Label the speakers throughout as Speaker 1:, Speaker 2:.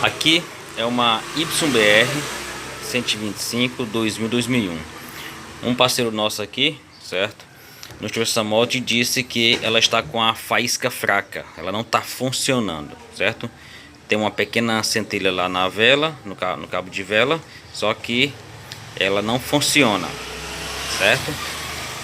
Speaker 1: Aqui é uma YBR 125 2000-2001. Um parceiro nosso aqui, certo? Nos trouxe essa moto e disse que ela está com a faísca fraca. Ela não está funcionando, certo? Tem uma pequena centelha lá na vela, no cabo de vela, só que ela não funciona, certo?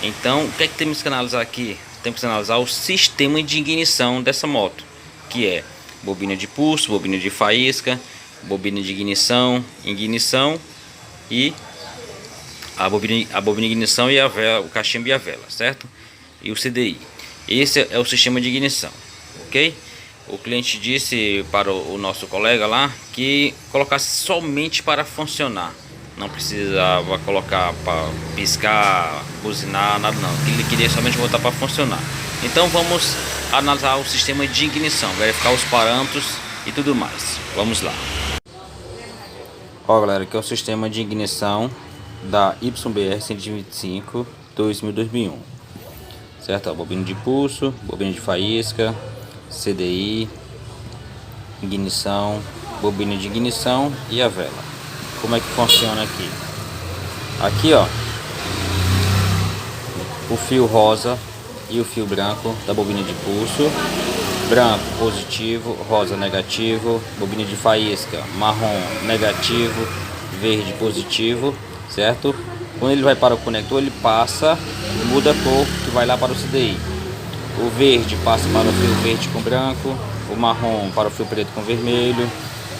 Speaker 1: Então, o que é que temos que analisar aqui? Temos que analisar o sistema de ignição dessa moto, que é bobina de pulso, bobina de faísca, bobina de ignição e a bobina de ignição e a vela, o cachimbo e a vela, certo? E o CDI. Esse é o sistema de ignição, ok? O cliente disse para o nosso colega lá que colocasse somente para funcionar. Não precisava colocar para piscar, buzinar, nada não. Ele queria somente botar para funcionar. Então vamos analisar o sistema de ignição, verificar os parâmetros e tudo mais. Vamos lá. Ó galera, aqui é o sistema de ignição da YBR 125 2000-2001. Certo? Ó, bobina de pulso, bobina de faísca, CDI, ignição, bobina de ignição e a vela. Como é que funciona aqui? Aqui ó, o fio rosa e o fio branco da bobina de pulso. Branco positivo, rosa negativo, bobina de faísca marrom negativo, verde positivo, certo? Quando ele vai para o conector, ele passa e muda a cor que vai lá para o CDI. O verde passa para o fio verde com branco, o marrom para o fio preto com vermelho,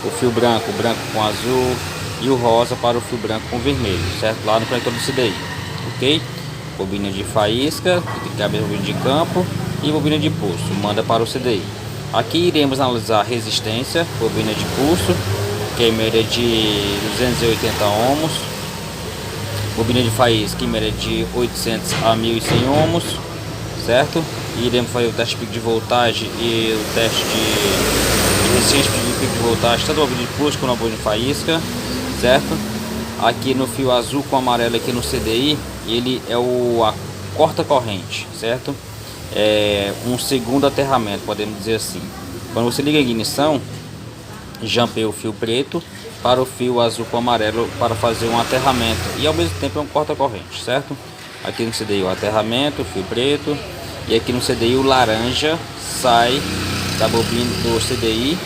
Speaker 1: o fio branco com azul e o rosa para o fio branco com vermelho, certo? Lá no conector do CDI, ok? Bobina de faísca, que cabe a bobina de campo, e bobina de pulso, manda para o CDI. Aqui iremos analisar a resistência, bobina de pulso, que é em média de 280 ohms, bobina de faísca em média de 800 a 1100 ohms, certo? E iremos fazer o teste de pico de voltagem e o teste de resistência de pico de voltagem, tanto na bobina de pulso como na bobina de faísca, certo? Aqui no fio azul com amarelo aqui no CDI, ele é a corta-corrente, certo? É um segundo aterramento, podemos dizer assim. Quando você liga a ignição, jampeia o fio preto para o fio azul com amarelo para fazer um aterramento e ao mesmo tempo é um corta-corrente, certo? Aqui no CDI o aterramento, o fio preto, e aqui no CDI o laranja sai da bobina do CDI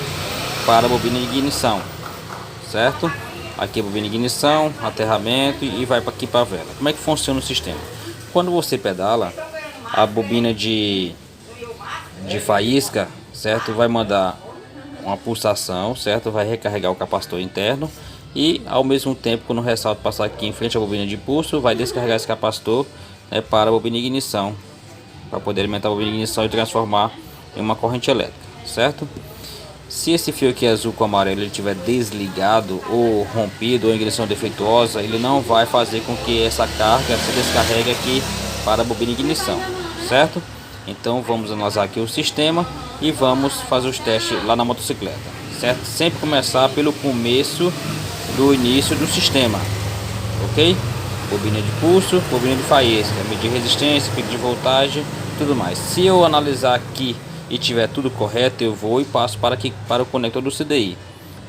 Speaker 1: para a bobina de ignição, certo? Aqui a bobina de ignição, aterramento e vai para aqui para a vela. Como é que funciona o sistema? Quando você pedala, a bobina de faísca, certo, vai mandar uma pulsação, certo, vai recarregar o capacitor interno e ao mesmo tempo, quando o ressalto passar aqui em frente à bobina de pulso, vai descarregar esse capacitor, né, para a bobina de ignição, para poder alimentar a bobina de ignição e transformar em uma corrente elétrica, certo? Se esse fio aqui azul com amarelo ele estiver desligado ou rompido ou ignição defeituosa, ele não vai fazer com que essa carga se descarregue aqui para a bobina de ignição, certo? Então vamos analisar aqui o sistema e vamos fazer os testes lá na motocicleta, certo? Sempre começar pelo começo do início do sistema, ok? Bobina de pulso, bobina de faísca, medir resistência, pico de voltagem, tudo mais. Se eu analisar aqui e tiver tudo correto, eu vou e passo para o conector do CDI.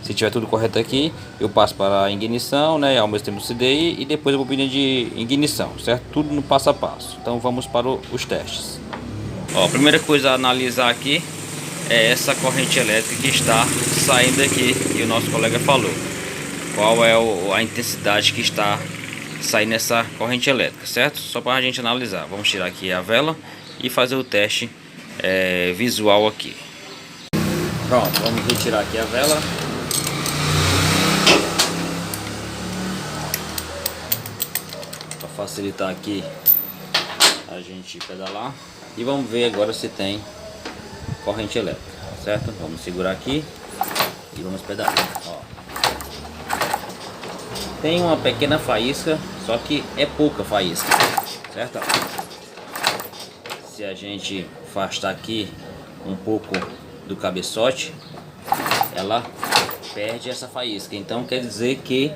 Speaker 1: Se tiver tudo correto aqui, eu passo para a ignição, né, ao mesmo tempo do CDI e depois a bobina de ignição, certo? Tudo no passo a passo. Então vamos para os testes. Ó, a primeira coisa a analisar aqui é essa corrente elétrica que está saindo aqui, que o nosso colega falou. Qual é a intensidade que está saindo essa corrente elétrica, certo? Só para a gente analisar. Vamos tirar aqui a vela e fazer o teste visual aqui. Pronto, vamos retirar aqui a vela. Para facilitar aqui a gente pedalar. E vamos ver agora se tem corrente elétrica, certo? Vamos segurar aqui e vamos pedalar. Ó. Tem uma pequena faísca, só que é pouca faísca, certo? Se a gente afastar aqui um pouco do cabeçote, ela perde essa faísca. Então quer dizer que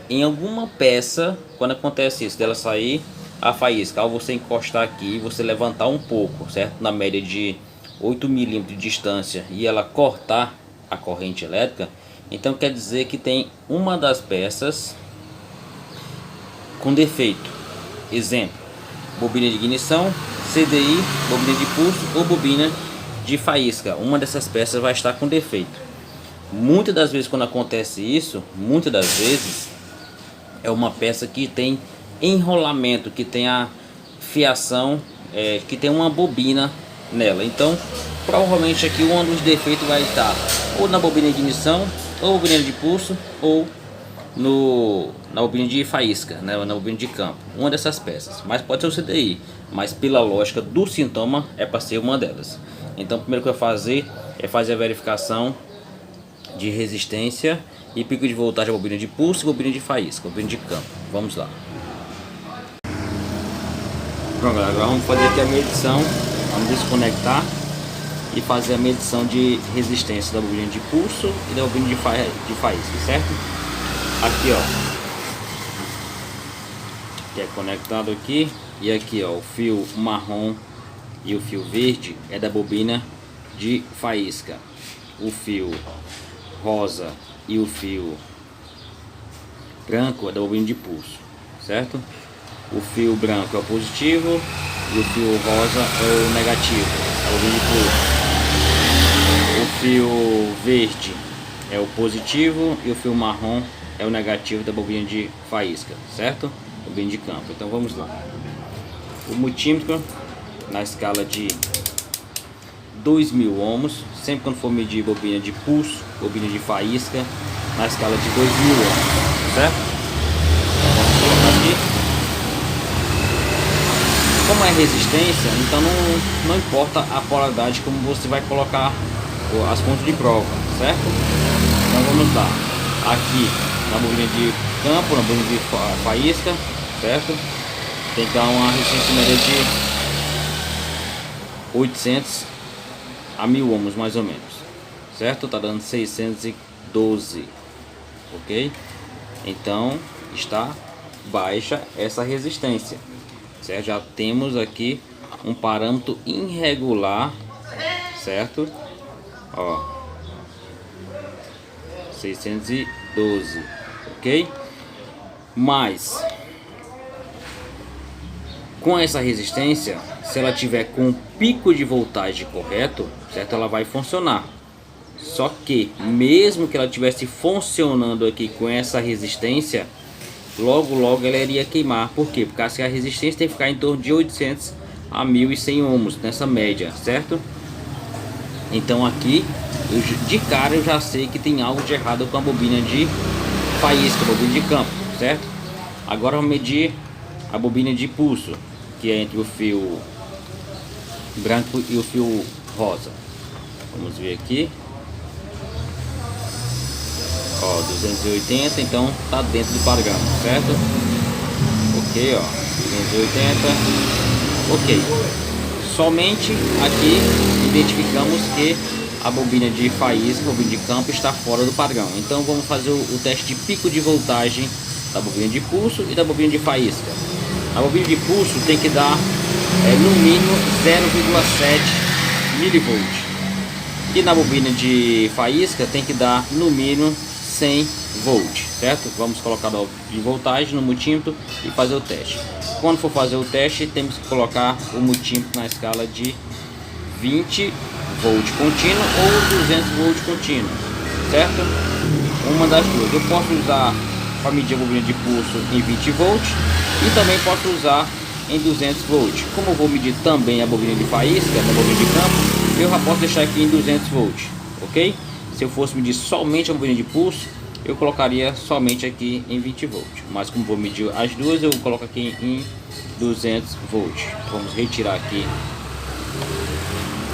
Speaker 1: em alguma peça, quando acontece isso, dela sair a faísca, ao você encostar aqui, você levantar um pouco, certo? Na média de 8 milímetros de distância e ela cortar a corrente elétrica, então quer dizer que tem uma das peças com defeito. Exemplo: bobina de ignição, CDI, bobina de pulso ou bobina de faísca. Uma dessas peças vai estar com defeito. Muitas das vezes quando acontece isso, muitas das vezes é uma peça que tem enrolamento, que tem a fiação, que tem uma bobina nela. Então provavelmente aqui um dos defeitos vai estar ou na bobina de ignição, ou bobina de pulso, ou na bobina de faísca, né, na bobina de campo, uma dessas peças. Mas pode ser o CDI, mas pela lógica do sintoma é para ser uma delas. Então o primeiro que eu vou fazer é fazer a verificação de resistência e pico de voltagem da bobina de pulso e bobina de faísca, bobina de campo. Vamos lá. Pronto, galera, agora vamos fazer aqui a medição. Vamos desconectar e fazer a medição de resistência da bobina de pulso e da bobina de faísca, certo? Aqui, ó, que é conectado aqui, e aqui, ó, o fio marrom e o fio verde é da bobina de faísca. O fio rosa e o fio branco é da bobina de pulso, certo? O fio branco é o positivo e o fio rosa é o negativo, é a bobina de pulso. O fio verde é o positivo e o fio marrom é o negativo da bobina de faísca, certo? Bobina de campo. Então vamos lá. O multímetro na escala de 2000 ohms, sempre quando for medir bobina de pulso, bobina de faísca, na escala de 2000 ohms, certo? Então vamos colocar aqui. Como é resistência, então não importa a polaridade como você vai colocar as pontas de prova, certo? Então vamos lá. Aqui na bobina de campo, na bobina de faísca, certo? Tem que dar uma resistência média de 800 a 1000 ohms mais ou menos, certo? Tá dando 612, ok? Então está baixa essa resistência, certo? Já temos aqui um parâmetro irregular, certo? Ó, 612, ok? Mas com essa resistência, se ela tiver com o pico de voltagem correto, certo, ela vai funcionar. Só que mesmo que ela estivesse funcionando aqui com essa resistência, logo ela iria queimar. Por quê? Porque a resistência tem que ficar em torno de 800 a 1100 ohms nessa média, certo? Então aqui de cara eu já sei que tem algo de errado com a bobina de faísca, bobina de campo, certo? Agora vamos medir a bobina de pulso, que é entre o fio branco e o fio rosa. Vamos ver aqui, ó, 280, então tá dentro do padrão, certo? Ok, ó, 280, ok. Somente aqui identificamos que a bobina de faísca, a bobina de campo, está fora do padrão. Então vamos fazer o teste de pico de voltagem da bobina de pulso e da bobina de faísca. A bobina de pulso tem que dar no mínimo 0,7 mV. E na bobina de faísca tem que dar no mínimo 100 volts, certo? Vamos colocar de voltagem no multímetro e fazer o teste. Quando for fazer o teste, temos que colocar o multímetro na escala de 20 volts contínuo ou 200 volts contínuo, certo? Uma das duas. Eu posso usar para medir a bobina de pulso em 20 volts e também posso usar em 200 volts. Como eu vou medir também a bobina de faísca, a bobina de campo, eu já posso deixar aqui em 200 volts, ok? Se eu fosse medir somente a bobina de pulso, eu colocaria somente aqui em 20 volts. Mas como vou medir as duas, eu coloco aqui em 200 volts. Vamos retirar aqui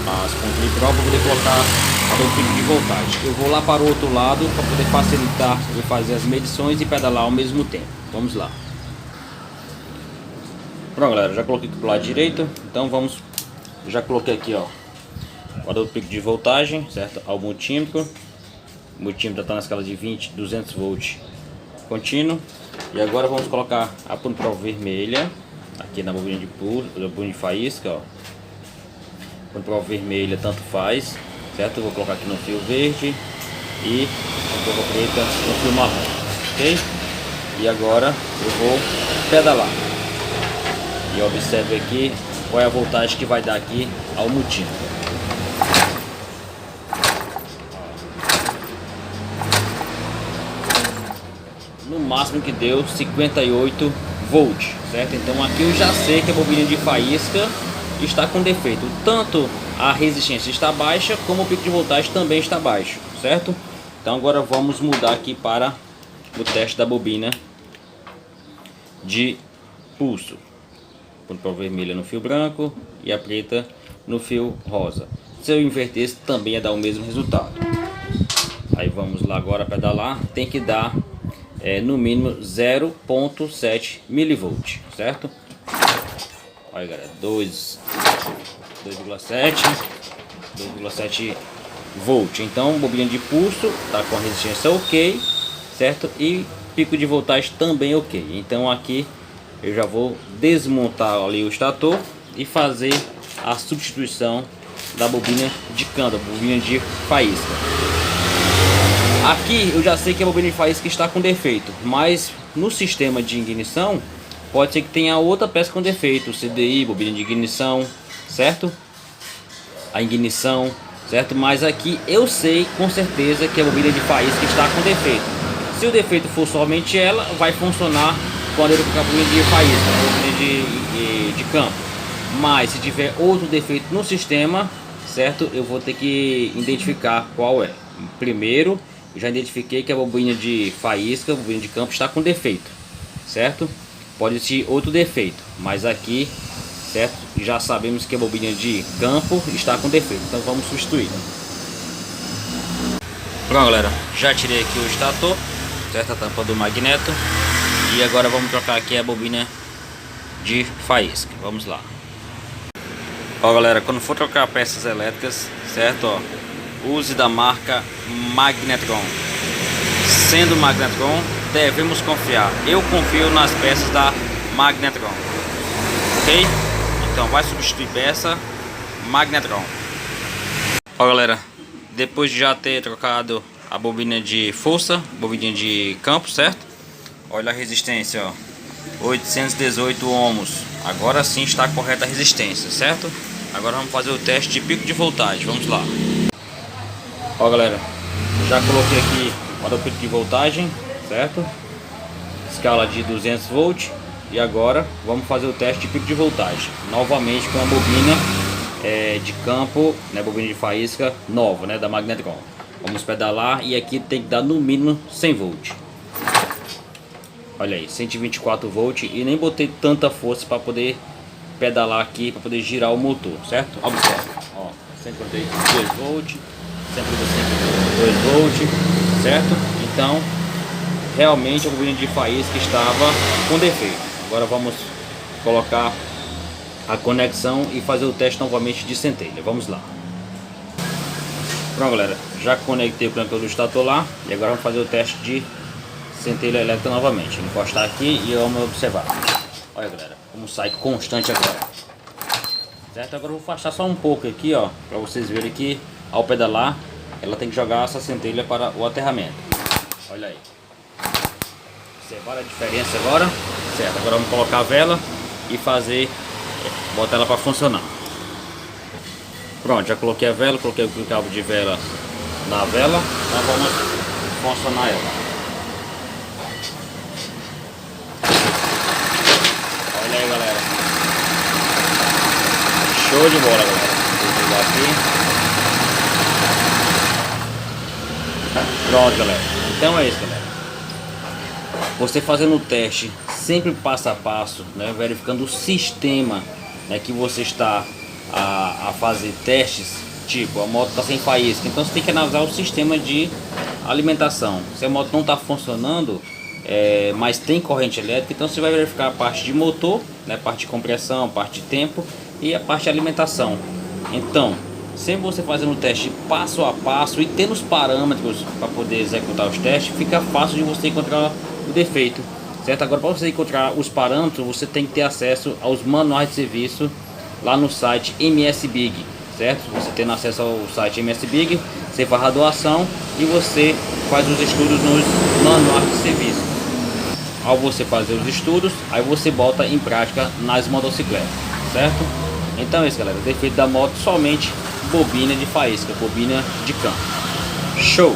Speaker 1: as pontas de prova para poder colocar o pico de voltagem. Eu vou lá para o outro lado para poder facilitar eu fazer as medições e pedalar ao mesmo tempo. Vamos lá. Pronto, galera, já coloquei aqui pro lado direito. Então vamos, já coloquei aqui, ó, o pico de voltagem, certo, ao multímetro. O multímetro está na escala de 20, 200 volts contínuo. E agora vamos colocar a ponta vermelha aqui na bobina de pulso, na bobina de faísca, ó. Ponta vermelha tanto faz, certo? Eu vou colocar aqui no fio verde e a borra preta no fio marrom, ok? E agora eu vou pedalar e observe aqui qual é a voltagem que vai dar aqui ao motim. No máximo que deu 58 volts, certo? Então aqui eu já sei que a bobina de faísca está com defeito, tanto a resistência está baixa como o pico de voltagem também está baixo, certo? Então agora vamos mudar aqui para o teste da bobina de pulso. Põe a vermelha no fio branco e a preta no fio rosa. Se eu invertesse também ia dar o mesmo resultado. Aí vamos lá agora pedalar, tem que dar no mínimo 0,7 milivolt, certo? Olha galera, 2,7 volt. Então bobina de pulso tá com a resistência ok, certo? E pico de voltagem também ok. Então aqui eu já vou desmontar ali o estator e fazer a substituição da bobina de cano, da bobina de faísca. Aqui eu já sei que a bobina de faísca está com defeito, mas no sistema de ignição pode ser que tenha outra peça com defeito, CDI, bobina de ignição, certo? A ignição, certo? Mas aqui eu sei com certeza que a bobina de faísca está com defeito. Se o defeito for somente ela, vai funcionar quando eu colocar a bobina de faísca, a bobina de campo. Mas se tiver outro defeito no sistema, certo? Eu vou ter que identificar qual é. Primeiro, eu já identifiquei que a bobina de faísca, a bobina de campo está com defeito, certo? Pode existir outro defeito, mas aqui, certo? Já sabemos que a bobina de campo está com defeito, então vamos substituir. Pronto galera, já tirei aqui o estator, certo? A tampa do magneto. E agora vamos trocar aqui a bobina de faísca, vamos lá. Ó galera, quando for trocar peças elétricas, certo? Ó, use da marca Magnetron. Sendo Magnetron, devemos confiar. Eu confio nas peças da Magnetron, ok? Então vai substituir peça Magnetron. Ó galera, depois de já ter trocado a bobina de força, bobina de campo, certo? Olha a resistência, ó, 818 ohms. Agora sim está correta a resistência, certo? Agora vamos fazer o teste de pico de voltagem, vamos lá. Ó galera, já coloquei aqui para o pico de voltagem, certo? Escala de 200 volts. E agora vamos fazer o teste de pico de voltagem novamente com a bobina de campo, né, bobina de faísca nova, né, da Magnetron. Vamos pedalar e aqui tem que dar no mínimo 100 volts. Olha aí, 124 volts e nem botei tanta força para poder pedalar aqui, para poder girar o motor, certo? Observe, ó, 142 volts, 152 volts, certo? Então, realmente a bobina de faísca estava com defeito. Agora vamos colocar a conexão e fazer o teste novamente de centelha. Vamos lá. Pronto galera, já conectei o conector do estator lá e agora vamos fazer o teste de centelha elétrica novamente. Encostar aqui e vamos observar. Olha galera, como sai constante agora, certo? Agora eu vou afastar só um pouco aqui, ó, para vocês verem que ao pedalar ela tem que jogar essa centelha para o aterramento. Olha aí, observar a diferença agora, certo? Agora vamos colocar a vela e fazer, botar ela para funcionar. Pronto, já coloquei a vela, coloquei o cabo de vela na vela, então vamos funcionar ela. Olha aí galera, show de bola galera. Vou ligar aqui. Pronto galera, então é isso galera. Você fazendo o teste sempre passo a passo, né, verificando o sistema, né, que você está a fazer testes. Tipo, a moto está sem faísca, então você tem que analisar o sistema de alimentação. Se a moto não está funcionando, mas tem corrente elétrica, então você vai verificar a parte de motor, né, parte de compressão, parte de tempo e a parte de alimentação. Então, sempre você fazendo o teste passo a passo e tendo os parâmetros para poder executar os testes, fica fácil de você encontrar o defeito, certo? Agora, para você encontrar os parâmetros, você tem que ter acesso aos manuais de serviço lá no site MSBig, certo? Você tendo acesso ao site MSBig, você faz a doação e você faz os estudos nos manuais de serviço. Ao você fazer os estudos, aí você bota em prática nas motocicletas, certo? Então é isso, galera. Defeito da moto somente bobina de faísca, bobina de campo. Show!